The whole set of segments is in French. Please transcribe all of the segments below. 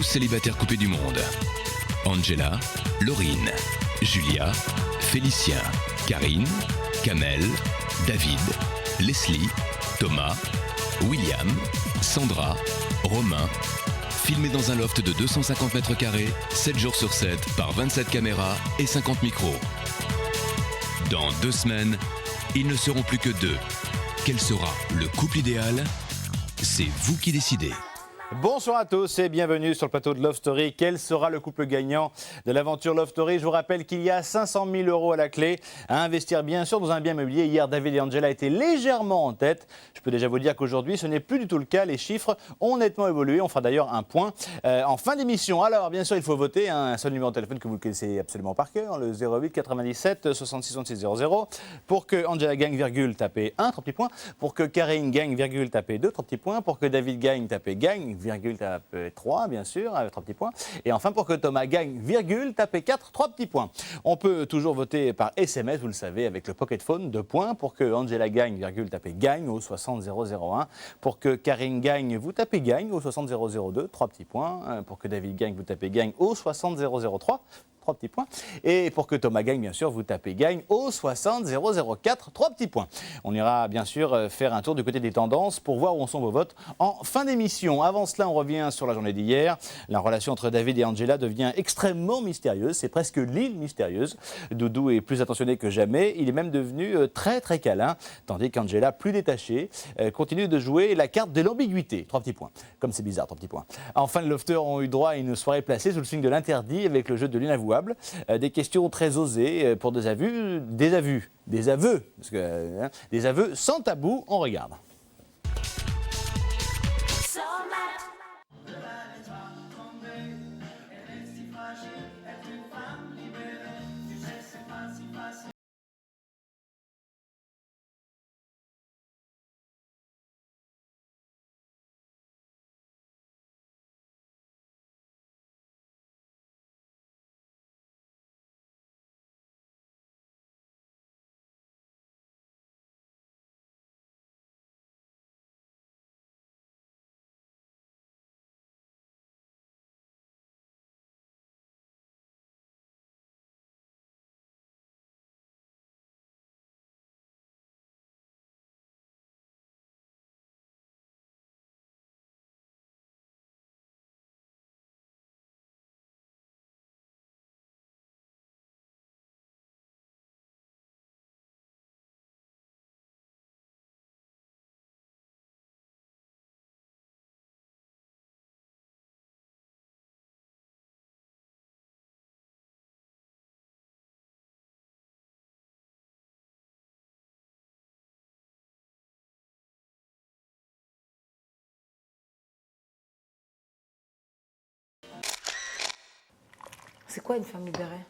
12 célibataires coupés du monde. Angela, Laurine, Julia, Félicien, Karine, Kamel, David, Leslie, Thomas, William, Sandra, Romain. Filmés dans un loft de 250 mètres carrés, 7 jours sur 7, par 27 caméras et 50 micros. Dans 2 semaines, ils ne seront plus que 2. Quel sera le couple idéal? C'est vous qui décidez. Bonsoir à tous et bienvenue sur le plateau de Love Story. Quel sera le couple gagnant de l'aventure Love Story? Je vous rappelle qu'il y a 500 000 € à la clé à investir bien sûr dans un bien immobilier. Hier, David et Angela étaient légèrement en tête. Je peux déjà vous dire qu'aujourd'hui, ce n'est plus du tout le cas. Les chiffres ont nettement évolué. On fera d'ailleurs un point en fin d'émission. Alors, bien sûr, il faut voter. Un seul numéro de téléphone que vous connaissez absolument par cœur, le 08 97 66 66 00. Pour que Angela gagne, virgule, tapez 1, 3 petits points. Pour que Karine gagne, virgule, tapez 2, 3 petits points. Pour que David gagne, tapez gagne, virgule, tapez 3, bien sûr, avec 3 petits points. Et enfin, pour que Thomas gagne, virgule, tapez 4, 3 petits points. On peut toujours voter par SMS, vous le savez, avec le Pocket Phone, 2 points. Pour que Angela gagne, virgule, tapez gagne au 60 001. Pour que Karine gagne, vous tapez gagne au 60 002, 3 petits points. Pour que David gagne, vous tapez gagne au 60 003. 3 petits points. Et pour que Thomas gagne, bien sûr, vous tapez gagne au 60 004, 3 petits points. On ira bien sûr faire un tour du côté des tendances pour voir où en sont vos votes en fin d'émission. Avant cela, on revient sur la journée d'hier. La relation entre David et Angela devient extrêmement mystérieuse. C'est presque l'île mystérieuse. Doudou est plus attentionné que jamais. Il est même devenu très très câlin, tandis qu'Angela, plus détachée, continue de jouer la carte de l'ambiguïté. 3 petits points. Comme c'est bizarre, 3 petits points. Enfin, les lofters ont eu droit à une soirée placée sous le signe de l'interdit avec le jeu de l'inavouable. Des questions très osées pour des aveux, parce que, des aveux sans tabou, on regarde. C'est quoi une femme libérée?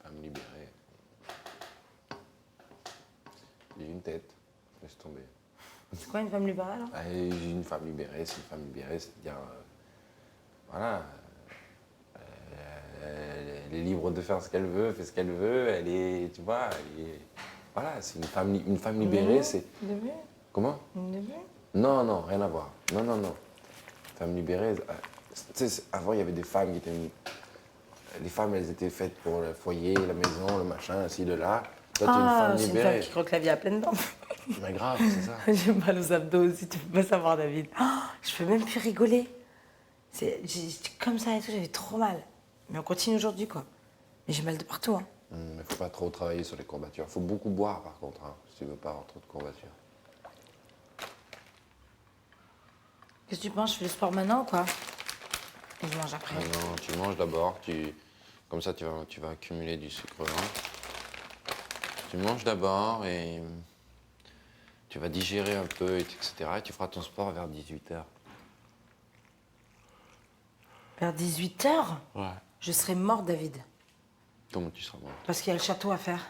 Femme libérée. J'ai une tête, laisse tomber. C'est quoi une femme libérée alors? J'ai une femme libérée, c'est-à-dire, voilà, elle est libre de faire ce qu'elle veut, fait ce qu'elle veut, elle est, tu vois, voilà, c'est une femme libérée, c'est... Une début? Comment? Une début? Non, rien à voir. Non. Femme libérée, tu sais, avant il y avait des femmes qui étaient... Les femmes, elles étaient faites pour le foyer, la maison, le machin, ci, de là. Toi, t'es une femme c'est une libérée. femme qui croque la vie à pleines dents. Mais grave, c'est ça. J'ai mal aux abdos aussi, tu peux pas savoir, David. Je peux même plus rigoler. J'étais comme ça et tout, j'avais trop mal. Mais on continue aujourd'hui, quoi. Mais j'ai mal de partout, hein. Mais faut pas trop travailler sur les courbatures. Faut beaucoup boire, par contre, hein, si tu veux pas avoir trop de courbatures. Qu'est-ce que tu penses? Je fais le sport maintenant ou quoi? Et je mange après. Ah non, tu manges d'abord, comme ça tu vas accumuler du sucre lent. Tu manges d'abord et tu vas digérer un peu, etc. Et tu feras ton sport vers 18h. Vers 18h? Ouais. Je serai morte, David. Comment tu seras morte? Parce qu'il y a le château à faire.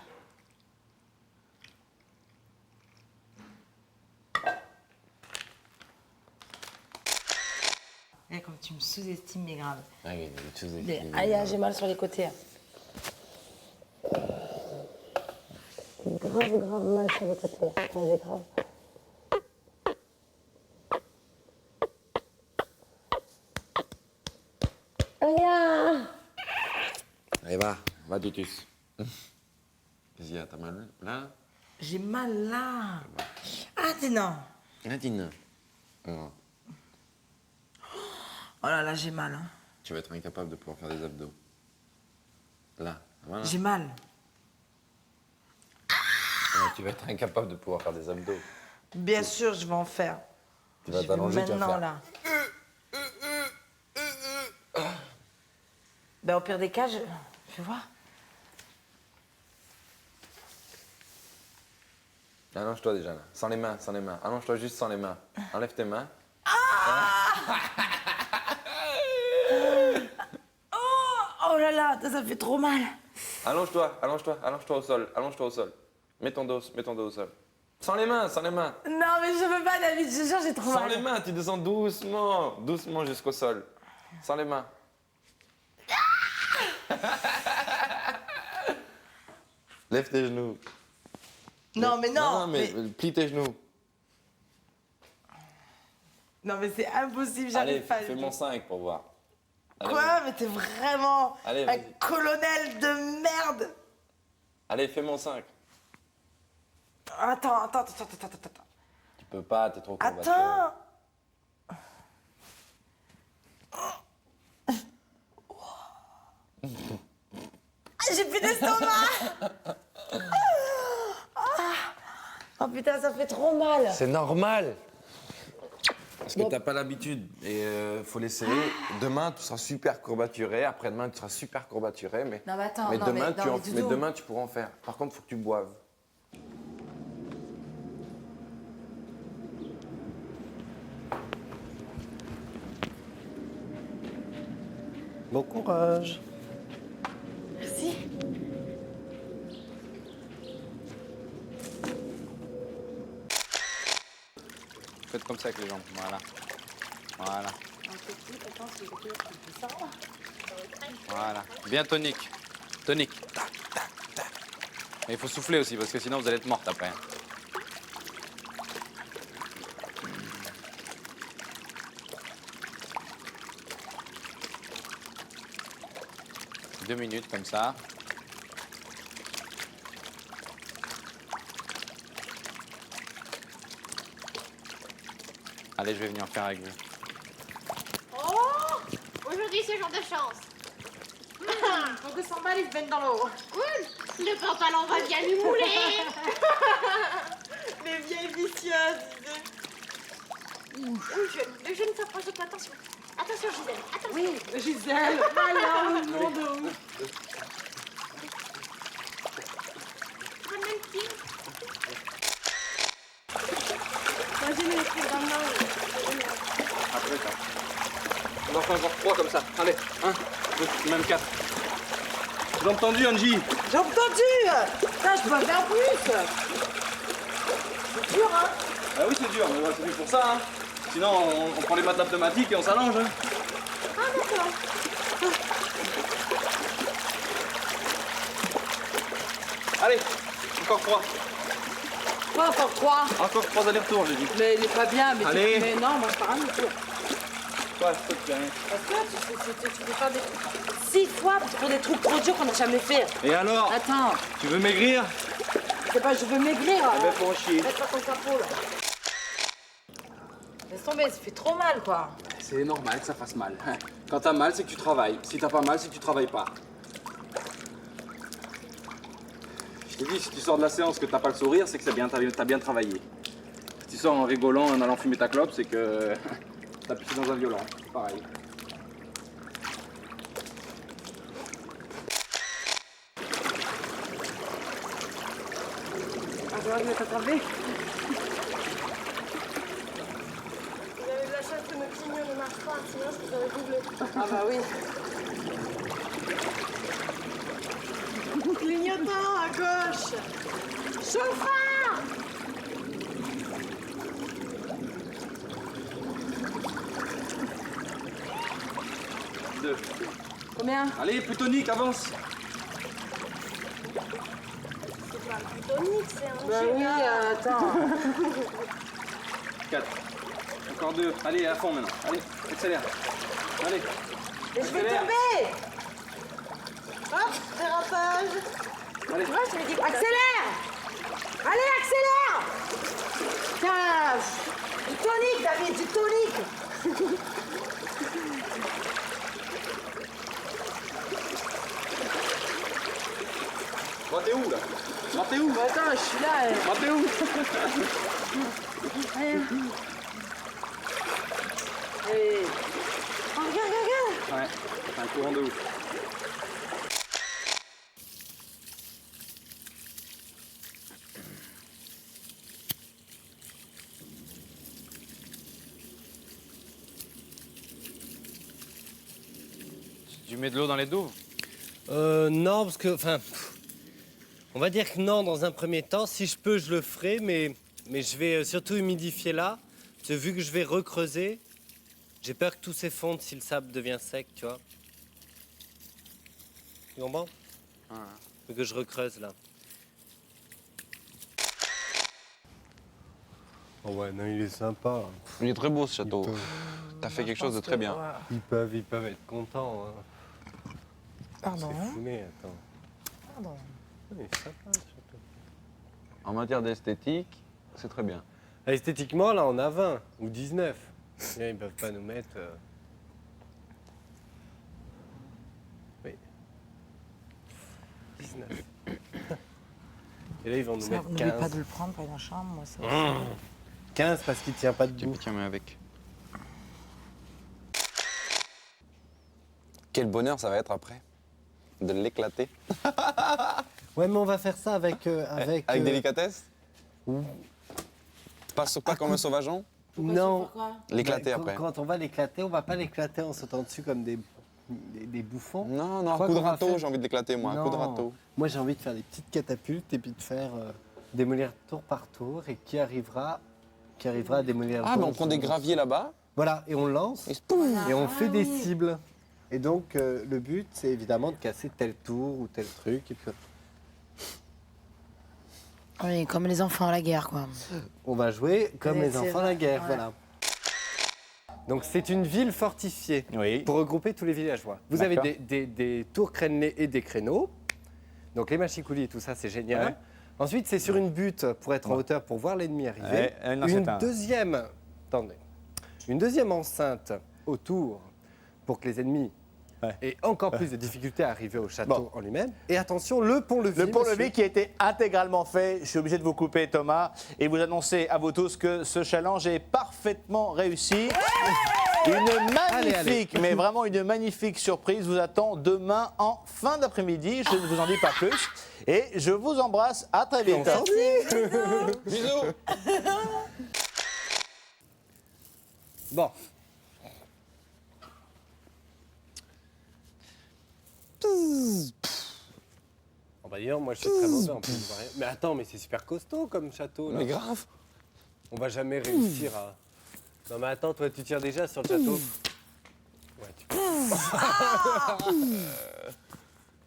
Et comme tu me sous-estimes, mais grave. Ah, il y a des choses Aïe, j'ai mal sur les côtés. Grave mal sur les côtés. J'ai grave. Rien. Allez, va Titus. Qu'est-ce qu'il y a, t'as mal là? J'ai mal là. Ah, t'es non. Nadine. Oh là là, j'ai mal. Hein. Tu vas être incapable de pouvoir faire des abdos. Là, voilà. J'ai mal. Tu vas être incapable de pouvoir faire des abdos. Bien sûr, je vais en faire. Tu vas Je vais t'allonger, tu vas maintenant faire. là. Ben, au pire des cas, je vais voir. Allonge-toi déjà là. Sans les mains, sans les mains. Allonge-toi juste sans les mains. Enlève tes mains. Oh là là, ça fait trop mal. Allonge-toi, allonge-toi, allonge-toi au sol, allonge-toi au sol. Mets ton dos au sol. Sans les mains, sans les mains. Non, mais je veux pas, David, je te jure, j'ai trop Sans mal. les mains, tu descends doucement, doucement jusqu'au sol. Sans les mains. Lève tes genoux. Non, mais non. mais plie tes genoux. Non, mais c'est impossible, Allez, j'arrive pas. fais mon 5 pour voir. Allez, Quoi? vas-y. Mais t'es vraiment Allez, un vas-y. colonel de merde. Allez, fais mon 5. Attends. Tu peux pas, t'es trop courbaturé. Attends. Ah, j'ai plus d'estomac. Oh putain, ça fait trop mal. C'est normal. Parce que t'as pas l'habitude et faut laisser. Demain, tu seras super courbaturé. Après-demain, tu seras super courbaturé. Mais, Non, mais attends, mais non, demain, mais- non, mais Doudou. demain, tu pourras en faire. Par contre, faut que tu boives. Bon courage. Merci. Faites comme ça avec les jambes, voilà. Voilà. Voilà. Bien tonique. Tonique. Mais il faut souffler aussi, parce que sinon vous allez être morte après. 2 minutes comme ça. Allez, je vais venir faire avec vous. Oh, aujourd'hui c'est jour de chance. Faut que 100 balles, ils se baignent dans l'eau. Cool. Le pantalon va bien lui mouler. Les vieilles vicieuses. Le jeune s'approche de toi, attention. Attention Gisèle, attention. Oui, Gisèle. Alors, le nom de ouf. Donne le petit. Imagine les trucs dans le main. Après ça. On va en faire encore 3 comme ça. Allez, 1, 2, même 4. Tu l'as entendu, Angie? J'ai entendu. Putain, je dois faire plus. C'est dur, hein. Ah oui, c'est dur, mais ouais, c'est fait pour ça. Hein. Sinon, on prend les matelas pneumatiques et on s'allonge. Hein. Ah d'accord. Allez, encore 3. Quoi, encore 3? Encore 3 allers-retours, j'ai dit. Mais il est pas bien, mais Allez. tu... Mais non, moi je pars rien du tout. Quoi, je peux te faire rien. Parce que tu peux faire des... 6 fois pour des trucs trop durs qu'on n'a jamais fait. Et alors? Attends, Tu veux maigrir? c'est pas je veux maigrir. Eh ben, faut en chier. Mets pas ton capot là. Laisse tomber, ça fait trop mal quoi. C'est normal que ça fasse mal. Quand t'as mal, c'est que tu travailles. Si t'as pas mal, c'est que tu travailles pas. Je t'ai dit, si tu sors de la séance que t'as pas le sourire, c'est que t'as bien travaillé. Si tu sors en rigolant, en allant fumer ta clope, c'est que t'as pissé dans un violon. C'est pareil. Ah, je vais t'attraper. Vous avez de la chance que mes pignons ne marchent pas, sinon je vous aurais doublé. Ah bah oui. Clignotant à gauche. Chauffard. Deux. Combien? Allez, plutonique, avance. C'est pas plutonique, c'est un Bah oui, attends. 4. Encore 2. Allez, à fond maintenant. Allez, accélère. Allez. Mais je vais tomber. Hop, dérapage. Ouais, je me dis Accélère. Allez, accélère. Tiens, du tonique, David, du tonique. Bah, t'es où là? Bah, t'es où? Attends, je suis là. Bah, t'es où? Allez. Oh, regarde. Ouais, c'est un courant de ouf. Tu mets de l'eau dans les douves? Non, parce que, enfin, on va dire que non dans un premier temps. Si je peux, je le ferai, mais je vais surtout humidifier là. Parce que vu que je vais recreuser, j'ai peur que tout s'effondre si le sable devient sec, tu vois. Tu comprends? Faut que je recreuse là. Oh ouais, non, il est sympa. Il est très beau ce château. T'as fait quelque chose de très bien. Ils peuvent être contents. Hein. Pardon. C'est fumé, attends. Pardon. Il est sympa ce château. En matière d'esthétique, c'est très bien. Esthétiquement, là, on a 20 ou 19. Là, ils peuvent pas nous mettre. Oui. 19. Et là, ils vont nous Ça, mettre n'oublie 15. pas de le prendre pour aller dans la chambre, moi, ça. 15 parce qu'il tient pas Tu debout. peux tiens, mais avec. Quel bonheur ça va être après de l'éclater. Ouais, mais on va faire ça avec. Avec délicatesse. Pas comme un sauvageon. Non. L'éclater Bah, après. Quand on va l'éclater, on va pas l'éclater en sautant dessus comme des bouffons. Non, Je non, crois coup de qu'on va râteau, faire- j'ai envie de l'éclater moi, un coup de Non. râteau. Moi, j'ai envie de faire des petites catapultes et puis de faire démolir tour par tour et qui arrivera à démolir. Ah, le mais on tour prend des sur- graviers là-bas. Voilà, et on lance Et pouf. et on fait des cibles. Et donc, le but, c'est évidemment de casser tel tour ou tel truc. Et puis, Oui, comme les enfants à la guerre, quoi. on va jouer comme Ouais, les c'est enfants à vrai, la guerre, ouais. voilà. Donc, c'est une ville fortifiée Oui. pour regrouper tous les villageois. Vous avez D'accord. des tours crénelées et des créneaux. Donc, les machicoulis et tout ça, c'est génial. Ouais. Ensuite, c'est sur une butte pour être en Ouais. hauteur pour voir l'ennemi arriver. Ouais, non, c'est un- Une deuxième enceinte autour pour que les ennemis Ouais. aient encore plus de difficultés à arriver au château Bon. en lui-même. Et attention, le pont-levis. Le pont-levis monsieur. qui a été intégralement fait. Je suis obligé de vous couper, Thomas, et vous annoncer à vous tous que ce challenge est parfaitement réussi. Une magnifique, mais vraiment une magnifique surprise vous attend demain en fin d'après-midi. Je ne vous en dis pas plus. Et je vous embrasse. À très vite. Bisous. Bon. Oh bah d'ailleurs, moi je suis très mauvais en plus. je vois rien. Mais attends, mais c'est super costaud comme château. Là. Mais grave. On va jamais réussir à. Non mais attends, toi tu tires déjà sur le château. Ouais, tu peux.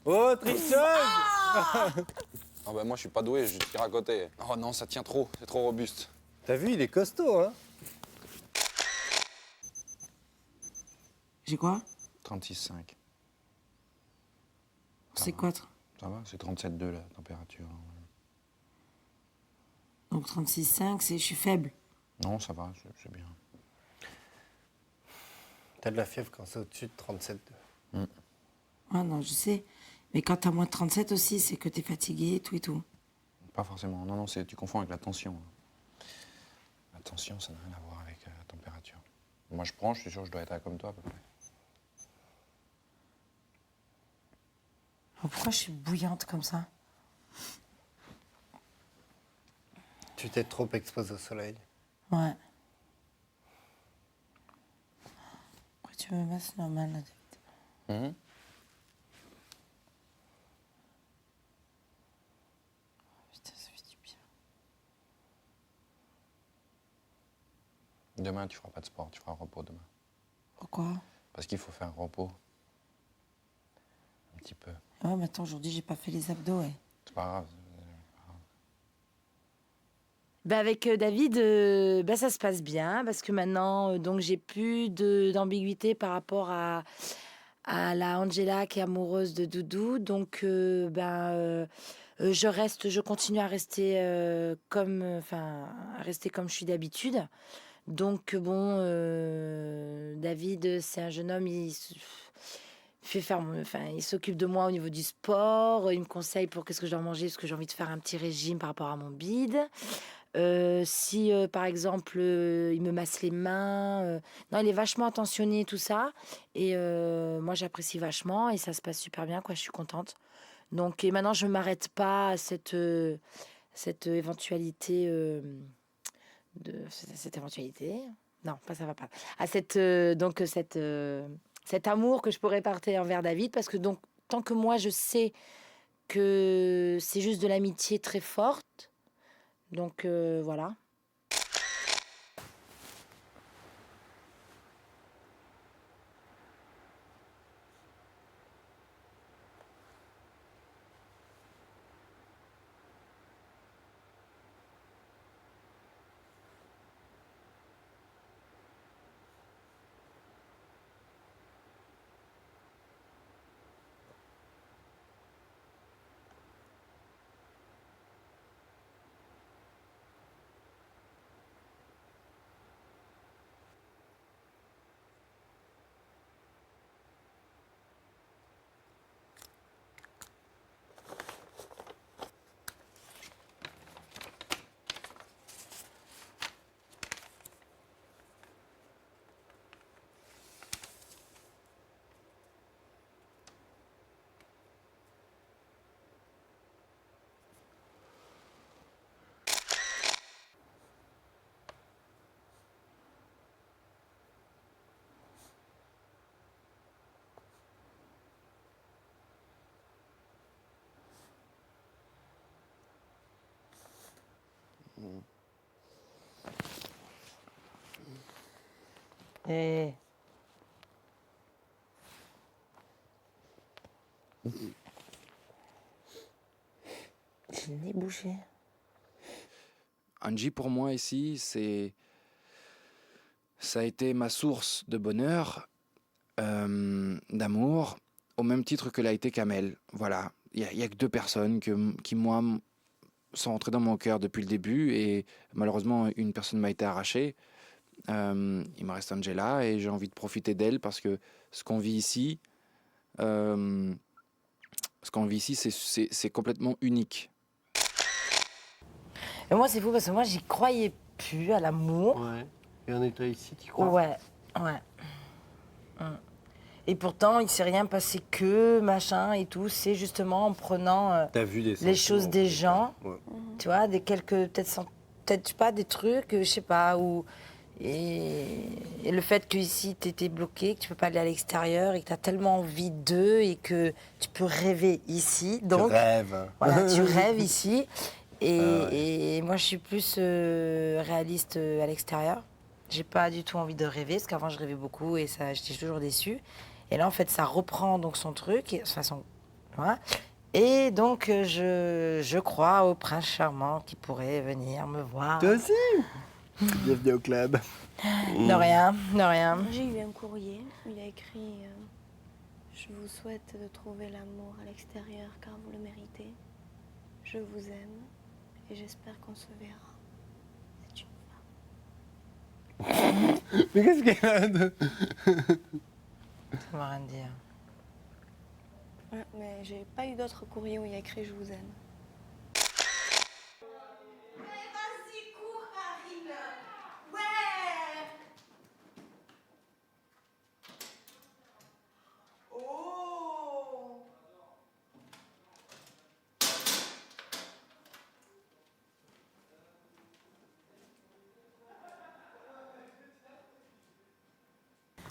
Oh, tricheuse! Ah bah moi je suis pas doué, je tire à côté. Oh non, ça tient trop, c'est trop robuste. T'as vu, il est costaud, hein? J'ai quoi 36,5. C'est quoi Ça va, c'est 37,2 la température. Donc 36,5, je suis faible. Non, ça va, c'est bien. T'as de la fièvre quand c'est au-dessus de 37,2. Ah non, je sais. Mais quand t'as moins de 37 aussi, c'est que t'es fatigué et tout et tout. Pas forcément, non, tu confonds avec la tension. La tension, ça n'a rien à voir avec la température. Moi je prends, je suis sûr que je dois être comme toi à peu près. Oh, pourquoi je suis bouillante comme ça? Tu t'es trop exposé au soleil. Ouais. Pourquoi tu me masses normal là, David? Mhm. Putain, ça fait du bien. Demain, tu feras pas de sport, tu feras un repos demain. Pourquoi? Parce qu'il faut faire un repos. Un petit peu. Ouais, mais attends, aujourd'hui, j'ai pas fait les abdos, ouais. C'est pas grave. Bah avec David, bah ça se passe bien parce que maintenant, donc j'ai plus d'ambiguïté par rapport à à la Angela qui est amoureuse de Doudou. Donc, je continue à rester comme je suis d'habitude. Donc, David, c'est un jeune homme, il s'occupe de moi au niveau du sport, il me conseille pour qu'est-ce que je dois manger, parce que j'ai envie de faire un petit régime par rapport à mon bide. Si, par exemple, il me masse les mains, non, il est vachement attentionné, tout ça. Et moi, j'apprécie vachement et ça se passe super bien, quoi. Je suis contente. Donc, et maintenant, je ne m'arrête pas à cette éventualité. Cette éventualité. Non, ça va pas. À cet amour que je pourrais porter envers David, parce que donc, tant que moi, je sais que c'est juste de l'amitié très forte. Donc, voilà. Et... J'ai le nez bouché. Angie, pour moi, ici, ça a été ma source de bonheur, d'amour, au même titre que l'a été Kamel. Voilà, il y a que deux personnes qui, moi, sont entrées dans mon cœur depuis le début, et malheureusement, une personne m'a été arrachée. Il me reste Angela, et j'ai envie de profiter d'elle, parce que ce qu'on vit ici, c'est complètement unique. Et moi, c'est fou parce que moi, j'y croyais plus à l'amour. Ouais. Et en étant ici, tu crois? Ouais. Et pourtant, il s'est rien passé que machin et tout. C'est justement en prenant T'as vu des les choses des gens, Ouais. tu vois, peut-être je sais pas, des trucs, je sais pas, et le fait que ici t'étais bloqué, que tu peux pas aller à l'extérieur et que t'as tellement envie d'eux et que tu peux rêver ici. Donc, tu rêves. voilà, tu rêves ici. Et, ouais. et moi, je suis plus réaliste à l'extérieur. J'ai pas du tout envie de rêver, parce qu'avant, je rêvais beaucoup et ça, j'étais toujours déçue. Et là, en fait, ça reprend donc son truc, voilà. Et donc, je crois au prince charmant qui pourrait venir me voir. Toi aussi. Bienvenue au club. De rien, de rien. J'ai eu un courrier où il a écrit Je vous souhaite de trouver l'amour à l'extérieur car vous le méritez. Je vous aime et j'espère qu'on se verra. C'est une femme. Mais qu'est-ce qu'elle a de... Ça va rien dire. Ouais, mais j'ai pas eu d'autres courriers où il y a écrit Je vous aime. Vas-y, cours, Karine. Ouais. Oh.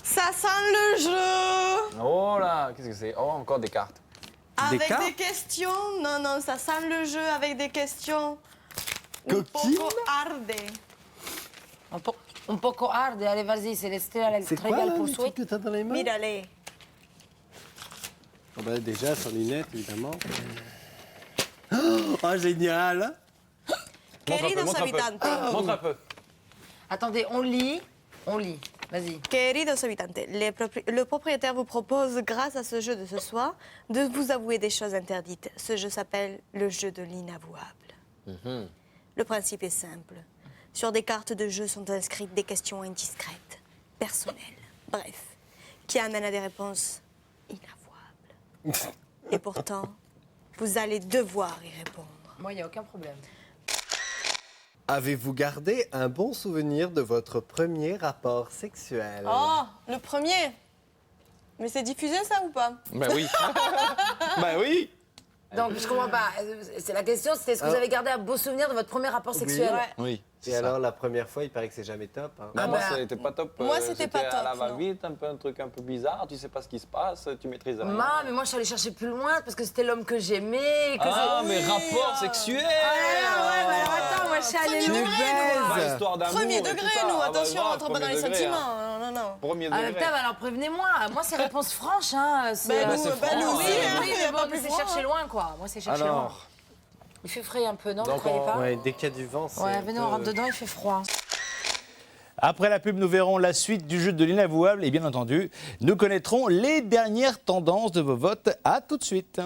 Ça sent le jeu. Oh là, qu'est-ce que c'est? Oh, encore des cartes. Avec cartes des questions. Non, ça sent le jeu avec des questions. Coquine. Un poco arde. Un poco hard, allez, vas-y, c'est les stèles C'est quoi, régale là, pour le truc souhait. que t'as dans les mains? Mírale. Oh bah, déjà, sans lunettes, évidemment. Oh, génial. Queridos habitantes. Montre un peu. Attendez, on lit. Vas-y. Queridos habitantes, le propriétaire vous propose, grâce à ce jeu de ce soir, de vous avouer des choses interdites. Ce jeu s'appelle le jeu de l'inavouable. Le principe est simple. Sur des cartes de jeu sont inscrites des questions indiscrètes, personnelles, bref, qui amènent à des réponses inavouables. Et pourtant, vous allez devoir y répondre. Moi, il n'y a aucun problème. Avez-vous gardé un bon souvenir de votre premier rapport sexuel? Oh, le premier. Mais c'est diffusé ça ou pas? Bah oui. Bah oui. Donc, je comprends pas. C'est la question, c'était est-ce que vous avez gardé un beau souvenir de votre premier rapport sexuel? Oui. Et alors, la première fois, il paraît que c'est jamais top. Hein. Bah, moi, c'était pas top. Moi, c'était pas top, à la non. va-vite, un peu un truc un peu bizarre. Tu sais pas ce qui se passe, tu maîtrises rien. Mais moi, je suis allée chercher plus loin parce que c'était l'homme que j'aimais. Que Ah, mais rapport sexuel. attends, moi, je suis allée Tu loin. Pas histoire d'amour. Premier et tout degré, ça. nous, Ah, bah, attention, on grave, rentre pas dans premier les degré, hein. sentiments. Non, non. Premier Ah, degré. putain, alors prévenez-moi. Moi, c'est réponse franche. Hein. Ben, c'est nous, ben, nous franc, aussi, ouais. hein, Oui, y a mais pas bon, plus c'est loin, chercher hein. loin, quoi. Moi, c'est chercher loin. Alors, Il fait frais un peu, non? Vous Donc, croyez pas? ouais, dès qu'il y a du vent, c'est. Ouais, un venez, peu- on rentre dedans, il fait froid. Après la pub, nous verrons la suite du jeu de l'inavouable et bien entendu, nous connaîtrons les dernières tendances de vos votes. À tout de suite.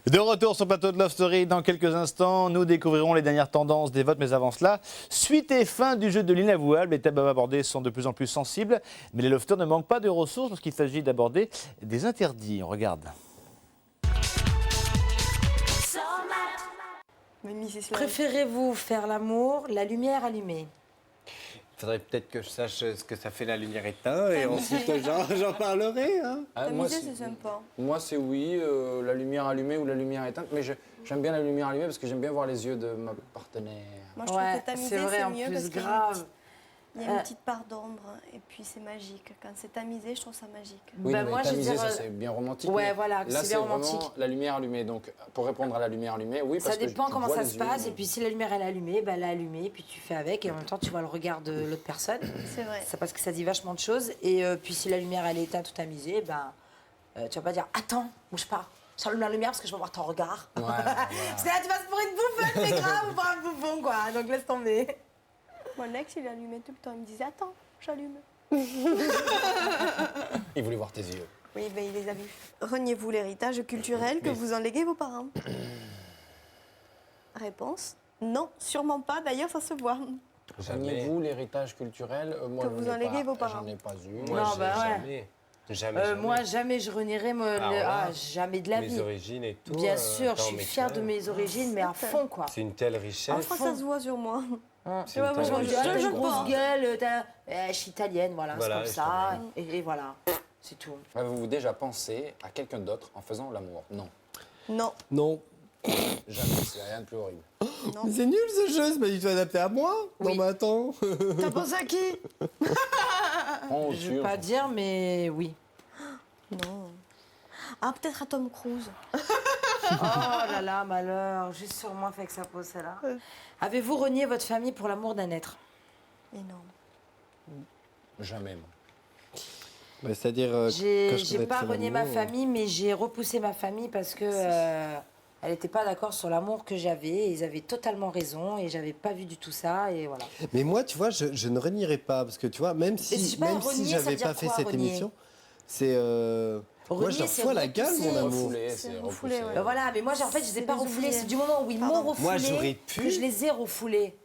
De retour sur le plateau de Love Story, dans quelques instants, nous découvrirons les dernières tendances des votes, mais avant cela, suite et fin du jeu de l'inavouable, les thèmes abordés sont de plus en plus sensibles, mais les lofters ne manquent pas de ressources lorsqu'il s'agit d'aborder des interdits. On regarde. Mais Mrs. Love, Préférez-vous faire l'amour, la lumière allumée? Il faudrait peut-être que je sache ce que ça fait la lumière éteinte et ensuite j'en parlerai. Hein. Ah, ta moi, misée, c'est- c'est sympa. Moi, c'est oui, la lumière allumée ou la lumière éteinte. Mais j'aime bien la lumière allumée parce que j'aime bien voir les yeux de ma partenaire. Moi, je trouve que tamiser, c'est vrai, c'est en mieux plus, parce qu'il y a grave. il y a une petite part d'ombre et puis c'est magique. Quand c'est tamisé, je trouve ça magique. Oui, Bah, mais moi, je tamisé, dirais- ça c'est bien romantique. Ouais, mais voilà, là, c'est bien romantique. vraiment la lumière allumée. Donc, pour répondre à la lumière allumée, oui, parce Ça que dépend tu comment vois ça les se yeux. passe. Et puis si la lumière elle est allumée, bah, elle est allumée, puis tu fais avec. Et en même temps, tu vois le regard de l'autre personne. C'est vrai. C'est parce que ça dit vachement de choses. Et puis si la lumière elle est éteinte ou tamisée, ben, tu vas pas dire attends, bouge pas. J'allume la lumière parce que je veux voir ton regard. Ouais, voilà. C'est là, tu passes pour une bouffonne, c'est grave, ou pour un bouffon, quoi. Donc laisse tomber. Mon ex, il allumait tout le temps. Il me disait attends, j'allume. Il voulait voir tes yeux. Oui, ben il les a vus. Reniez-vous l'héritage culturel que vous en léguez vos parents? Réponse non, sûrement pas. D'ailleurs, ça se voit. Reniez-vous l'héritage culturel moi, Que j'en vous ai en léguez pas- vos parents. J'en ai pas eu. Moi, Non, j'ai bah ouais. jamais. Jamais. Moi, jamais je renierai là, jamais de la mes vie. origines et tout. Bien sûr, je attends, suis mais fière tu de vois, mes origines, mais à fond, quoi. C'est une telle richesse. Enfin, ça se voit sur moi. C'est Tu vois, une moi, telle je Je dis, richesse. ah, t'as je une grosse pense. gueule, je suis italienne, voilà, Voilà, c'est je comme ça. Et voilà, c'est tout. Avez-vous déjà pensé à quelqu'un d'autre en faisant l'amour? Non. Non, Non. Jamais, c'est rien de plus horrible. non. Mais c'est nul ce jeu, c'est pas du tout adapté à moi. Oui. Non, mais attends. T'as pensé à qui? Oh, Je veux pas dire, mais oui. Non. Ah, peut-être à Tom Cruise. Oh là là, malheur, juste sur moi fait que ça pose celle-là. Avez-vous renié votre famille pour l'amour d'un être? Mais non. Jamais, moi. Bah, c'est-à-dire. J'ai pas renié ma famille, mais j'ai repoussé ma famille parce que elle n'était pas d'accord sur l'amour que j'avais. Et ils avaient totalement raison et j'avais pas vu du tout ça et voilà. Mais moi, tu vois, je ne renierai pas parce que tu vois, même je si, sais pas, même si renier, ça veut j'avais dire pas fait quoi, cette renier émission, c'est. Moi, je Renier, leur c'est fous à la gueule, repousser. mon amour. Refoulé, C'est c'est refoulé, repoussé. ouais. Ben voilà, mais moi en fait je les ai C'est pas les refoulés. oublier. C'est du moment où ils m'ont Pardon. refoulé Moi, j'aurais pu. que je les ai refoulés.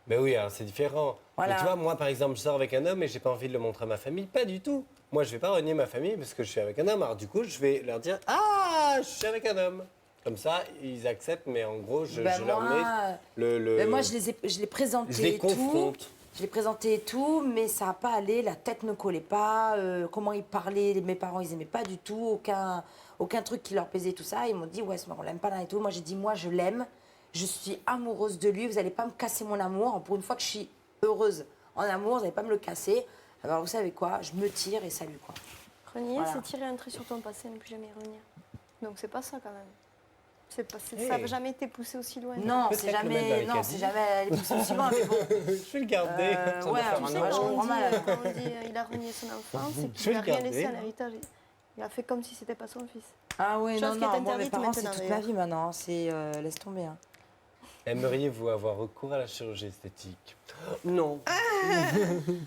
Ben oui, alors c'est différent. Voilà. Mais tu vois, moi, par exemple, je sors avec un homme et j'ai pas envie de le montrer à ma famille. Pas du tout. Moi, je vais pas renier ma famille parce que je suis avec un homme. Alors, du coup, je vais leur dire ah, je suis avec un homme. Comme ça, ils acceptent, mais en gros, je leur mets le. Ben moi je l'ai présenté je les et tout. confronte. Je l'ai présenté et tout, mais ça n'a pas allé, la tête ne collait pas, comment ils parlaient, mes parents ils aimaient pas du tout, aucun truc qui leur plaisait, tout ça. Ils m'ont dit ouais, on l'aime pas là et tout. Moi j'ai dit moi je l'aime, je suis amoureuse de lui, vous allez pas me casser mon amour. Pour une fois que je suis heureuse en amour, vous n'allez pas me le casser. Alors vous savez quoi, je me tire et salut quoi. Renier, Voilà. c'est tirer un trait sur ton passé et ne plus jamais y revenir. Donc c'est pas ça quand même. Ça n'a jamais été poussé aussi loin. Non, Peut-être c'est le mettre dans jamais, les non, caddies. c'est jamais allé pousser aussi loin, mais bon. Je vais le garder. Ouais, faire Tu un sais, euro. je comprends mal. quand on dit il a renié son enfant, c'est Je qu'il vais n'a le rien garder. laissé à l'héritage. Il a fait comme si c'était pas son fils. Ah oui, Chose non, qui est non, moi mes interdite parents c'est maintenant, toute ma d'ailleurs. vie maintenant, c'est laisse tomber. Hein. Aimeriez-vous avoir recours à la chirurgie esthétique? Non.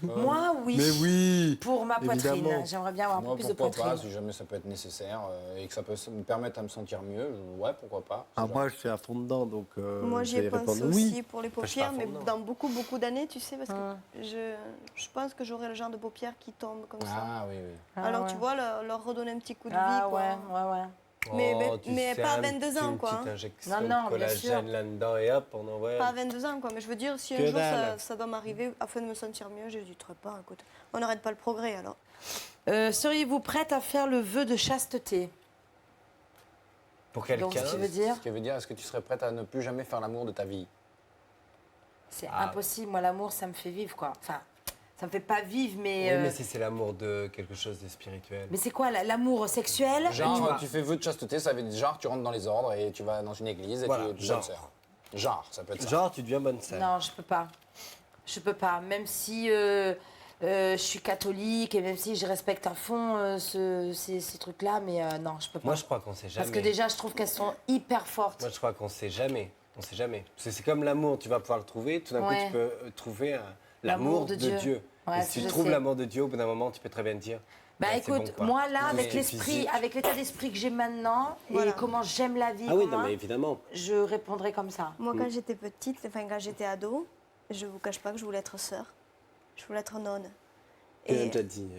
Moi, oui. Mais oui. Pour ma poitrine. évidemment. J'aimerais bien avoir un Moi, peu plus de pourquoi poitrine. pas, si jamais ça peut être nécessaire et que ça peut me permettre à me sentir mieux, ouais, pourquoi pas. Ah, moi, je suis à fond dedans, donc Moi, je j'y ai vais pensé répondre aussi oui. pour les Enfin, je suis pas à paupières, fond mais dedans. dans beaucoup d'années, tu sais, parce que je pense que j'aurai le genre de paupières qui tombent comme ça. Ah oui, oui. Alors, tu vois, leur redonner un petit coup de vie, Ah quoi. ouais. Mais pas à 22 ans, quoi. Une petite Non, injection non, de bien sûr. collagène là-dedans et hop, on envoie. Pas à 22 ans, quoi. Mais je veux dire, si un Que jour dalle. ça doit m'arriver, afin de me sentir mieux, j'hésiterai pas. Écoute, on n'arrête pas le progrès, alors. Seriez-vous prête à faire le vœu de chasteté? Pour Donc, quelqu'un. ce qui veut dire, Ce qui veut dire, est-ce que tu serais prête à ne plus jamais faire l'amour de ta vie? c'est Ah. impossible. Moi, l'amour, ça me fait vivre, quoi. Enfin, ça me fait pas vivre, mais. Oui, mais si c'est l'amour de quelque chose de spirituel. Mais c'est quoi l'amour sexuel? Genre, tu fais vœu de chasteté, ça veut dire genre, tu rentres dans les ordres et tu vas dans une église et Voilà, tu genre. bonne sœur. Genre, ça peut être ça. Genre, tu deviens bonne sœur. Non, je peux pas. Je peux pas. Même si je suis catholique et même si je respecte à fond ces trucs-là, mais non, je peux pas. Moi, je crois qu'on sait jamais. Parce que déjà, je trouve qu'elles sont hyper fortes. Moi, je crois qu'on sait jamais. On sait jamais. Parce que c'est comme l'amour, tu vas pouvoir le trouver. Tout d'un coup, Ouais. tu peux trouver l'amour de Dieu. Ouais, et ça, si tu je trouves sais. l'amour de Dieu, au bout d'un moment, tu peux très bien te dire. Bah ouais, c'est écoute, bon, quoi. moi là, Mais avec l'esprit, physique. avec l'état d'esprit que j'ai maintenant Voilà. et comment j'aime la vie, Ah oui, comment, non, mais évidemment. je répondrai comme ça. Moi, quand j'étais petite, enfin, quand j'étais ado, je vous cache pas que je voulais être sœur. Je voulais être nonne. Tu l'as déjà dit.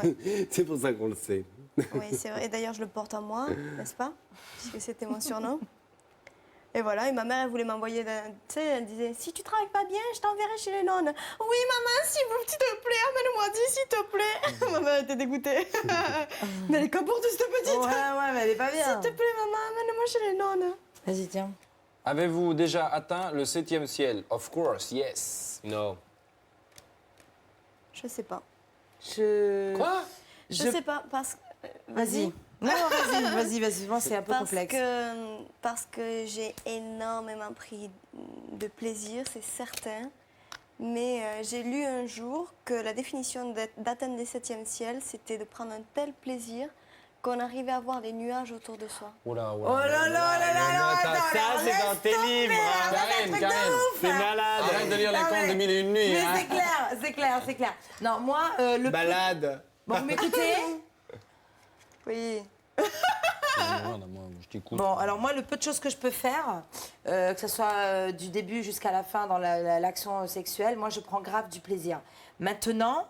Ouais. C'est pour ça qu'on le sait. Oui, c'est vrai. Et d'ailleurs, je le porte en moi, n'est-ce pas? Puisque c'était mon surnom. Et voilà, et ma mère, elle voulait m'envoyer, tu sais, elle disait, si tu travailles pas bien, je t'enverrai chez les nonnes. Oui, maman, s'il vous te plaît, emmène-moi dit, s'il te plaît. Ma mère était dégoûtée. Mais elle est capourde, cette petite. Ouais, mais elle est pas bien. S'il te plaît, maman, emmène-moi chez les nonnes. Vas-y, tiens. Avez-vous déjà atteint le 7e ciel? Of course, yes. Non. Je sais pas. Quoi? Je sais pas, parce que... Vas-y. Non, vas-y. Moi, c'est un peu complexe. Parce que j'ai énormément pris de plaisir, c'est certain. Mais j'ai lu un jour que la définition d'atteindre les 7e ciel, c'était de prendre un tel plaisir qu'on arrivait à voir les nuages autour de soi. Oula, oula. Oh là là, Attends, ça, c'est dans tes livres. Karen, C'est malade. arrête de lire les contes de Mille et une nuits. Mais hein. c'est clair. Non, moi, le... Malade. Bon, vous m'écoutez? Oui. Moi, je t'écoute. Bon, alors moi, le peu de choses que je peux faire, que ce soit du début jusqu'à la fin dans l'action sexuelle, moi, je prends grave du plaisir. Maintenant,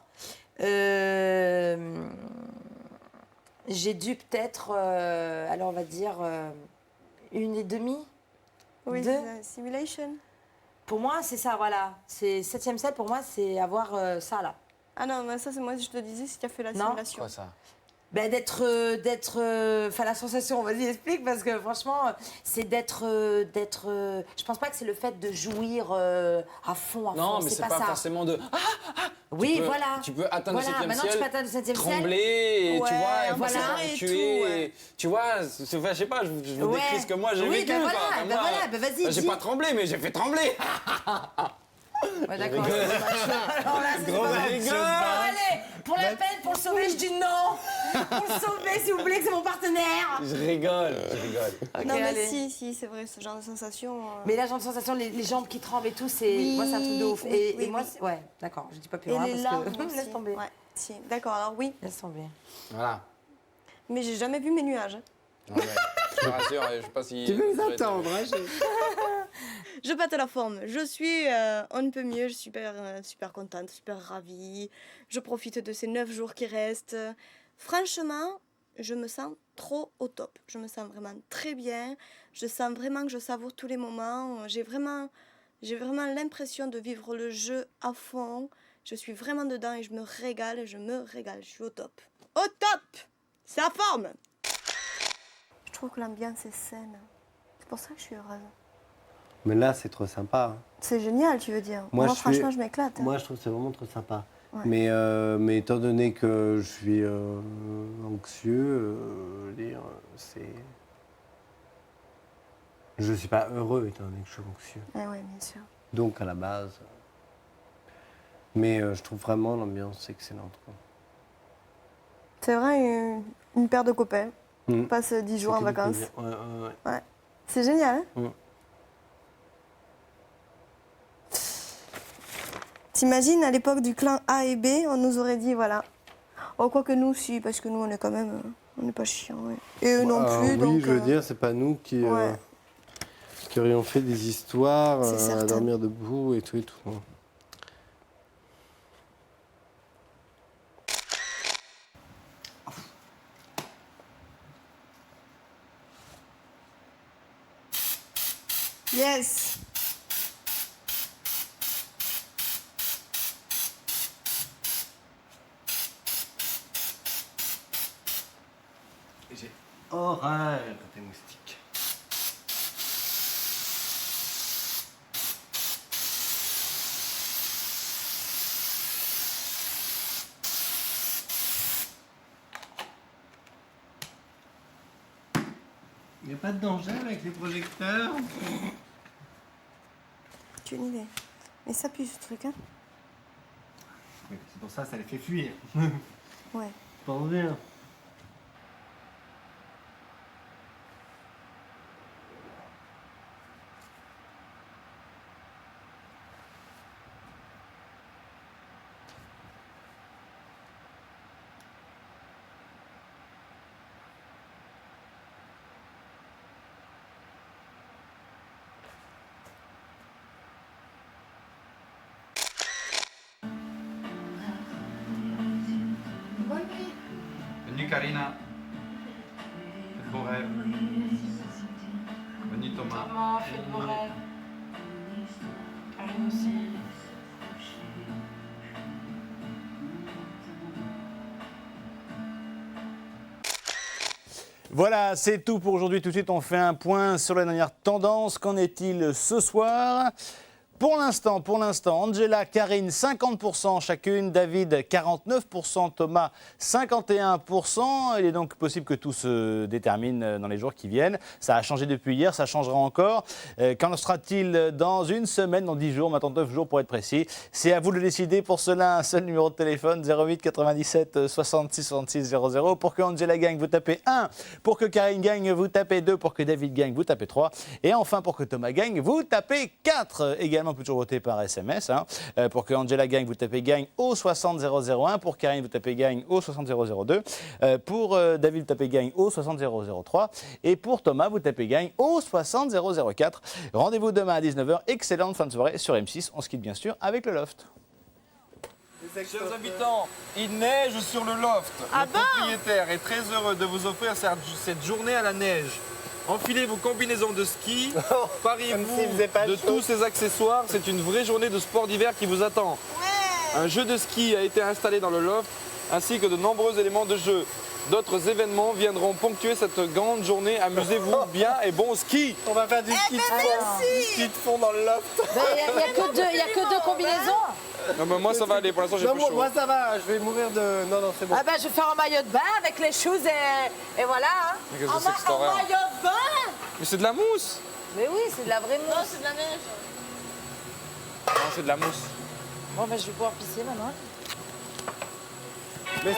j'ai dû peut-être, alors on va dire, 1,5. Oui, Deux. c'est simulation. Pour moi, c'est ça, voilà. C'est 7e ciel, pour moi, c'est avoir ça, là. Ah non, mais ça, c'est moi, je te disais, si tu as fait la Non. simulation. Quoi ça? Ben enfin la sensation, vas-y explique parce que franchement c'est d'être, je pense pas que c'est le fait de jouir à fond, Non, mais c'est pas ça. forcément de. Oui, tu peux, voilà. Tu peux atteindre Voilà, le 7e maintenant ciel. tu peux atteindre le 7e ciel. Trembler, et Ouais, tu vois, voilà, voilà, et tuer. tout, ouais. Et, tu vois, enfin, je sais pas, je vous Ouais. décris ce que moi j'ai Oui, vécu. ben quoi. voilà, Enfin, ben moi, voilà, ben vas-y, j'ai dis. pas tremblé, mais j'ai fait trembler. Ouais, d'accord. Alors là, c'est Gros pas mal. rigole. Allez, pour la peine, pour le sauver, je dis non. Pour le sauver, s'il vous plaît, que c'est mon partenaire. Je rigole. Ok, Non, mais allez. si, c'est vrai, ce genre de sensation. Mais là, j'ai une sensation, les jambes qui tremblent et tout, c'est Oui, moi, c'est un truc de ouf. oui, Et oui, moi, oui. ouais, d'accord, je dis pas plus Et loin les parce larmes que aussi. laisse tomber. Ouais, si. D'accord, alors oui. Laisse tomber. Voilà. Mais j'ai jamais vu mes nuages. Non, mais, je te rassure, je sais pas si. Tu peux les attendre, hein, Je pète la forme. Je suis on ne peut mieux. Je suis super contente, super ravie. Je profite de ces 9 jours qui restent. Franchement, je me sens trop au top. Je me sens vraiment très bien. Je sens vraiment que je savoure tous les moments. J'ai vraiment l'impression de vivre le jeu à fond. Je suis vraiment dedans et je me régale. Je suis au top. Au top! C'est la forme! Je trouve que l'ambiance est saine. C'est pour ça que je suis heureuse. Mais là, c'est trop sympa. hein. C'est génial, tu veux dire. Moi, Moi, je franchement, suis- je m'éclate. Moi, je trouve que c'est vraiment trop sympa. Ouais. Mais étant donné que je suis anxieux, c'est. Je suis pas heureux étant donné que je suis anxieux. Eh oui, bien sûr. Donc, à la base. Mais je trouve vraiment l'ambiance excellente. Quoi. C'est vrai, une paire de copains. Mm. On passe 10 jours C'est en que du vacances. plaisir. Ouais. Ouais. C'est génial, hein? T'imagines, à l'époque du clan A et B, on nous aurait dit, voilà. Oh, quoi que nous, si, parce que nous, on est quand même... on n'est pas chiants, ouais. Et eux non plus, oui, donc... je veux dire, c'est pas nous qui aurions fait des histoires à dormir debout et tout et tout. Yes. J'ai horreur des moustiques. Il n'y a pas de danger avec les projecteurs? Aucune idée. Mais ça pue ce truc, hein? Oui, c'est pour ça que ça les fait fuir. Ouais. Pas bien. Bonne nuit Karina. Fais de beaux rêves. Bonne nuit Thomas. Thomas, fais de beaux rêves. Karine aussi. Voilà, c'est tout pour aujourd'hui. Tout de suite, on fait un point sur la dernière tendance. Qu'en est-il ce soir ? Pour l'instant, Angela, Karine, 50% chacune, David, 49%, Thomas, 51%. Il est donc possible que tout se détermine dans les jours qui viennent. Ça a changé depuis hier, ça changera encore. Qu'en sera-t-il dans une semaine, dans 10 jours, maintenant 9 jours pour être précis? C'est à vous de le décider. Pour cela, un seul numéro de téléphone, 08 97 66 66 00. Pour que Angela gagne, vous tapez 1. Pour que Karine gagne, vous tapez 2. Pour que David gagne, vous tapez 3. Et enfin, pour que Thomas gagne, vous tapez 4. Également, on peut toujours voter par SMS. Pour que Angela gagne, vous tapez gagne au 60 001. Pour Karine, vous tapez gagne au 60 002. Pour David, vous tapez gagne au 60 003. Et pour Thomas, vous tapez gagne au 60 004. Rendez-vous demain à 19h. Excellente fin de soirée sur M6. On se quitte bien sûr avec le Loft. Chers habitants, il neige sur le loft. Le propriétaire est très heureux de vous offrir cette journée à la neige. Enfilez vos combinaisons de ski, pariez-vous de tous ces accessoires. C'est une vraie journée de sport d'hiver qui vous attend. Un jeu de ski a été installé dans le loft, ainsi que de nombreux éléments de jeu. D'autres événements viendront ponctuer cette grande journée. Amusez-vous bien et bon ski. On va faire du ski de fond. Du ski de fond dans le loft. Il n'y a que deux combinaisons. Non mais moi ça va aller, pour l'instant j'ai plus chaud. Moi ça va, je vais mourir de... Non, c'est bon. Ah bah je vais faire un maillot de bain avec les choses et voilà. Mais qu'est-ce que c'est que cette horreur? maillot de bain. Mais c'est de la mousse. Mais oui, c'est de la vraie mousse. Non, c'est de la neige. Non, c'est de la mousse. Bon bah je vais pouvoir pisser maintenant. Mais...